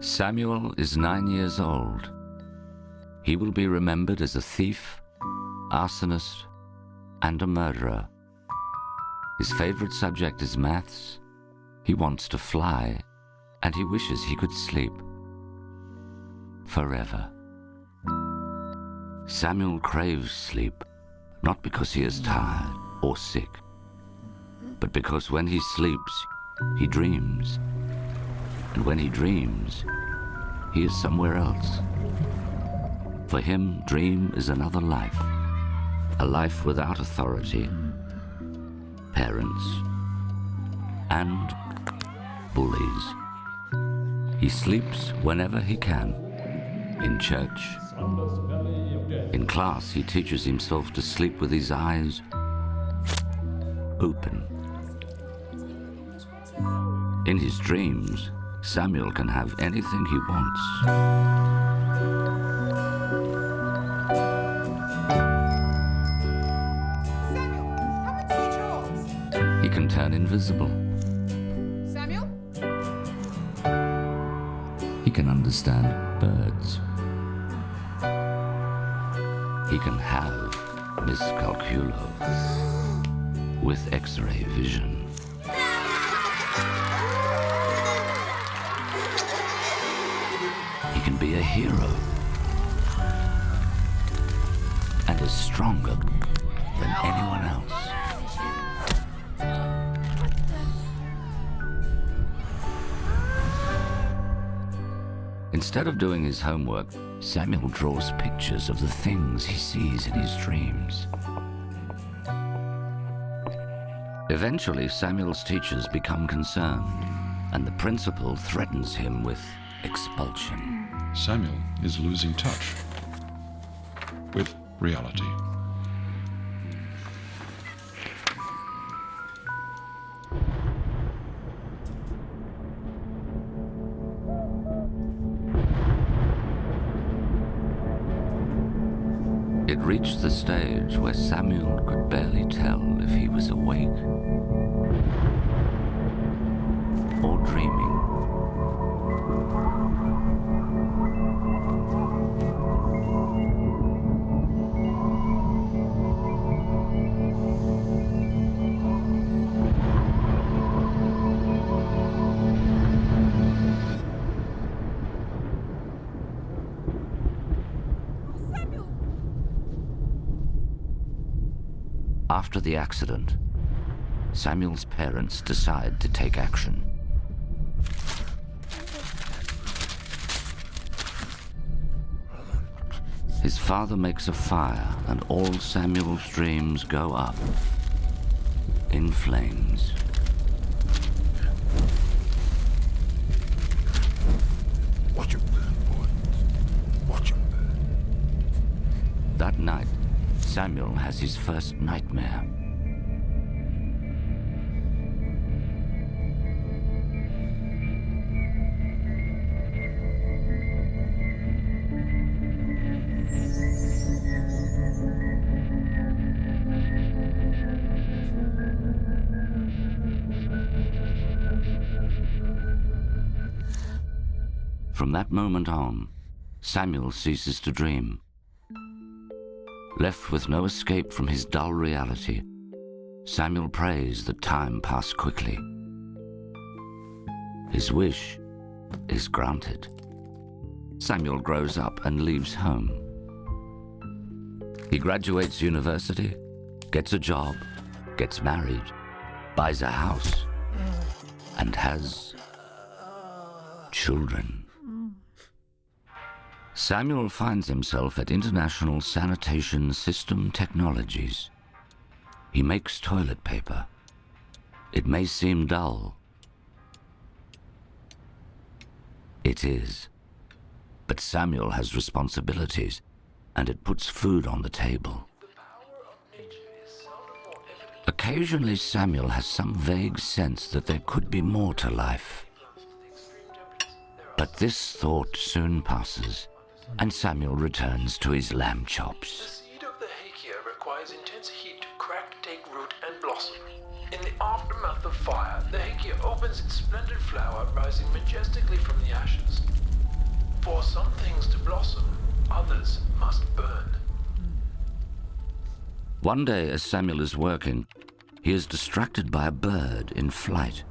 Samuel is 9 years old. He will be remembered as a thief, arsonist, and a murderer. His favorite subject is maths. He wants to fly, and he wishes he could sleep forever. Samuel craves sleep, not because he is tired or sick, but because when he sleeps, he dreams. And when he dreams, he is somewhere else. For him, dream is another life, a life without authority, parents, and bullies. He sleeps whenever he can, in church. In class, he teaches himself to sleep with his eyes open. In his dreams, Samuel can have anything he wants. Samuel, come and see George. He can turn invisible. Samuel? He can understand birds. He can have Miss Calculo with X-ray vision. He can be a hero and is stronger than anyone else. Instead of doing his homework, Samuel draws pictures of the things he sees in his dreams. Eventually, Samuel's teachers become concerned, and the principal threatens him with expulsion. Samuel is losing touch with reality. It reached the stage where Samuel could barely tell if he was awake or dreaming. After the accident, Samuel's parents decide to take action. His father makes a fire, and all Samuel's dreams go up in flames. Watch him burn, boy. Watch him burn. That night, Samuel has his first nightmare. From that moment on, Samuel ceases to dream. Left with no escape from his dull reality, Samuel prays that time pass quickly. His wish is granted. Samuel grows up and leaves home. He graduates university, gets a job, gets married, buys a house, and has children. Samuel finds himself at International Sanitation System Technologies. He makes toilet paper. It may seem dull. It is. But Samuel has responsibilities, and it puts food on the table. Occasionally, Samuel has some vague sense that there could be more to life. But this thought soon passes, and Samuel returns to his lamb chops. The seed of the hakea requires intense heat to crack, take root, and blossom. In the aftermath of fire, the Hekia opens its splendid flower, rising majestically from the ashes. For some things to blossom, others must burn. One day, as Samuel is working, he is distracted by a bird in flight.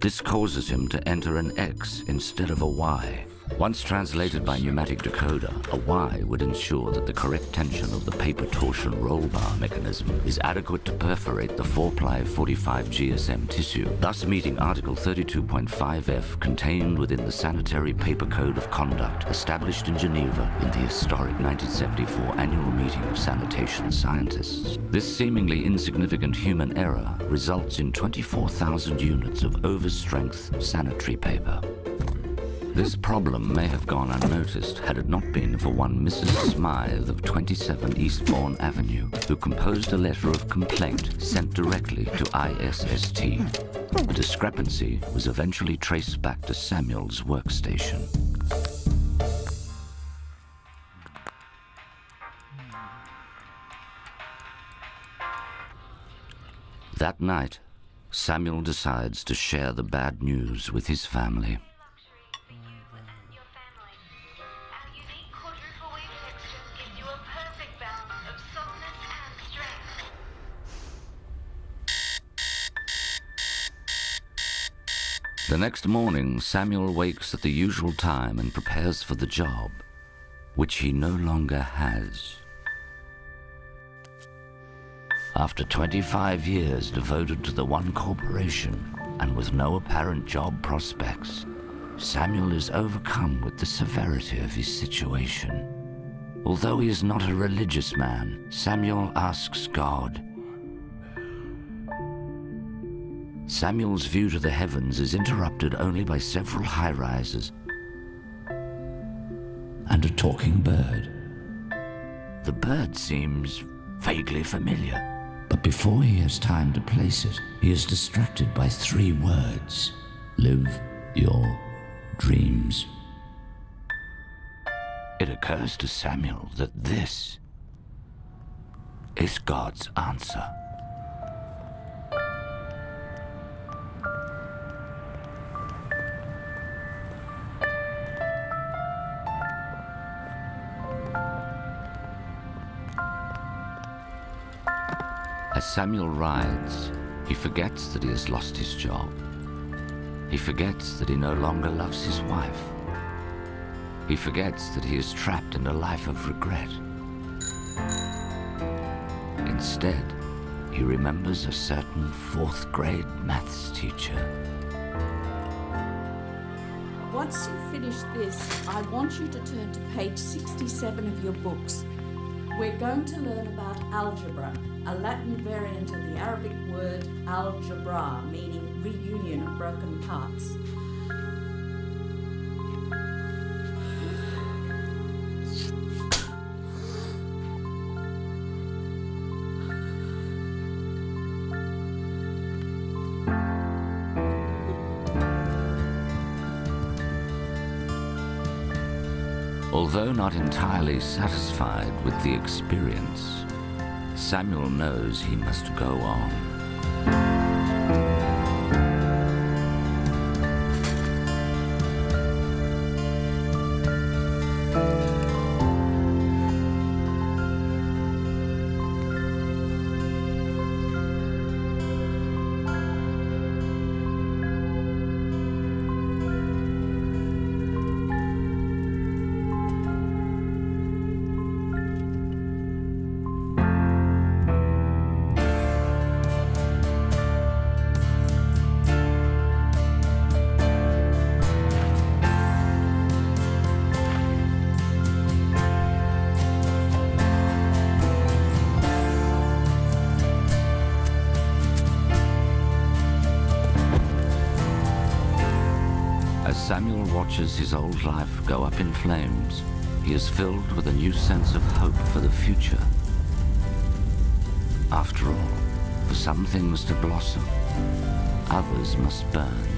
This causes him to enter an X instead of a Y. Once translated by pneumatic decoder, a Y would ensure that the correct tension of the paper torsion roll bar mechanism is adequate to perforate the 4-ply 45 GSM tissue, thus meeting Article 32.5F contained within the Sanitary Paper Code of Conduct established in Geneva in the historic 1974 annual meeting of sanitation scientists. This seemingly insignificant human error results in 24,000 units of overstrength sanitary paper. This problem may have gone unnoticed had it not been for one Mrs. Smythe of 27 Eastbourne Avenue, who composed a letter of complaint sent directly to ISST. The discrepancy was eventually traced back to Samuel's workstation. That night, Samuel decides to share the bad news with his family. The next morning, Samuel wakes at the usual time and prepares for the job, which he no longer has. After 25 years devoted to the one corporation and with no apparent job prospects, Samuel is overcome with the severity of his situation. Although he is not a religious man, Samuel asks God. Samuel's view to the heavens is interrupted only by several high-rises and a talking bird. The bird seems vaguely familiar, but before he has time to place it, he is distracted by 3 words: live your dreams. It occurs to Samuel that this is God's answer. As Samuel rides, he forgets that he has lost his job. He forgets that he no longer loves his wife. He forgets that he is trapped in a life of regret. Instead, he remembers a certain 4th grade maths teacher. Once you finish this, I want you to turn to page 67 of your books. We're going to learn about algebra, a Latin variant of the Arabic word algebra, meaning reunion of broken parts. Although not entirely satisfied with the experience, Samuel knows he must go on. Samuel watches his old life go up in flames. He is filled with a new sense of hope for the future. After all, for some things to blossom, others must burn.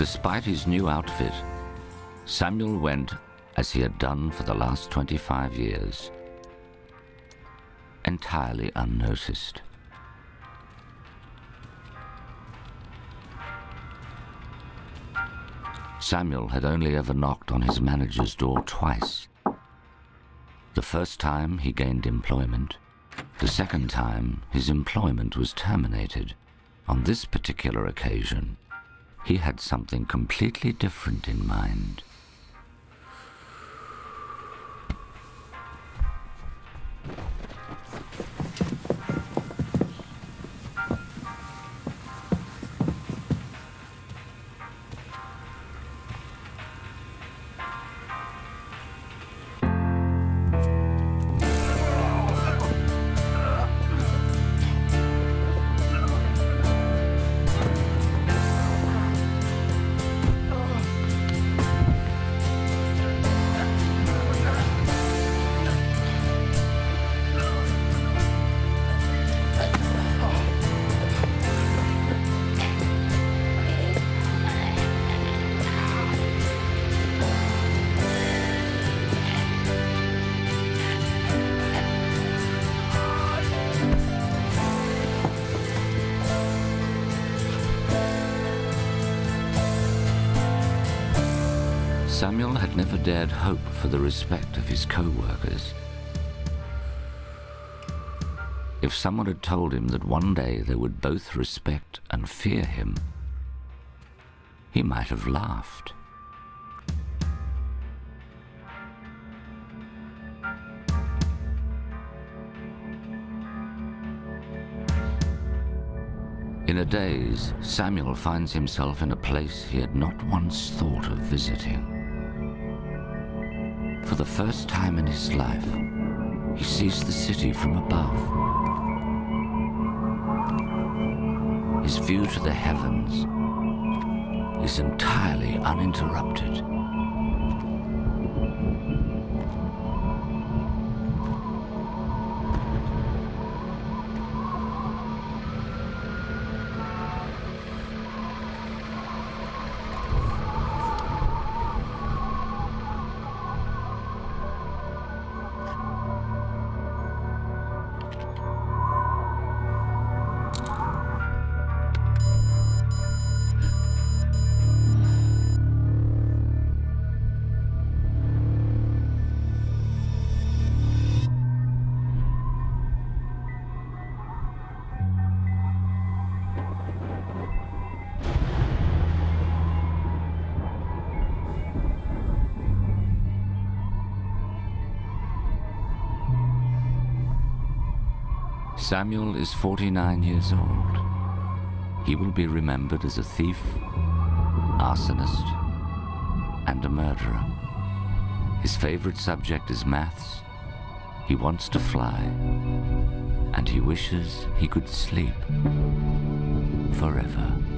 Despite his new outfit, Samuel went as he had done for the last 25 years, entirely unnoticed. Samuel had only ever knocked on his manager's door twice. The first time he gained employment. The second time his employment was terminated. On this particular occasion, he had something completely different in mind. Samuel had never dared hope for the respect of his co-workers. If someone had told him that one day they would both respect and fear him, he might have laughed. In a daze, Samuel finds himself in a place he had not once thought of visiting. For the first time in his life, he sees the city from above. His view to the heavens is entirely uninterrupted. Samuel is 49 years old. He will be remembered as a thief, arsonist, and a murderer. His favorite subject is maths. He wants to fly, and he wishes he could sleep forever.